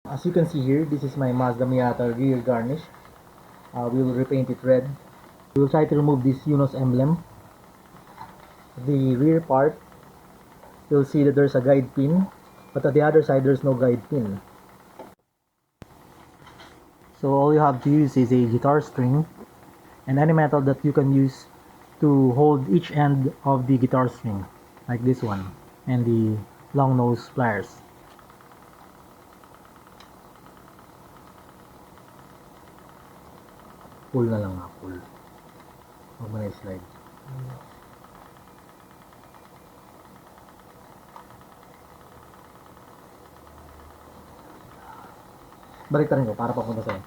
As you can see here, this is my Mazda Miata rear garnish. We will repaint it red. We will try to remove this Unos emblem. The rear part, you'll see that there's a guide pin, but at the other side there's no guide pin. So all you have to use is a guitar string and any metal that you can use to hold each end of the guitar string, like this one, and the long nose pliers. Pull na lang nga, pull. Huwag mo na slide. Balik rin ko para papunta sa'yo.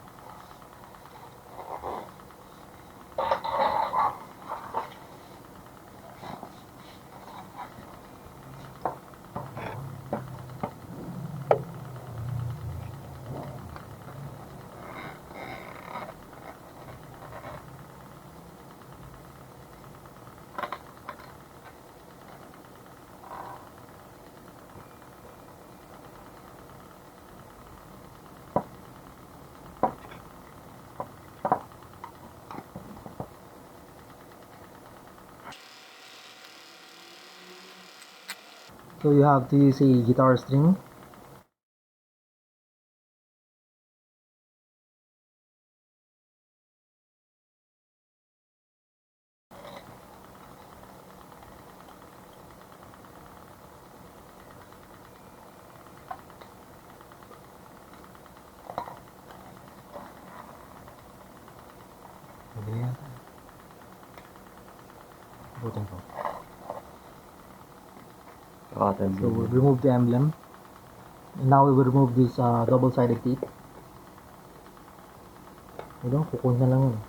So you have to use a guitar string. So we'll remove the emblem. And now we will remove this double-sided teeth. Ito, kukun na lang yun.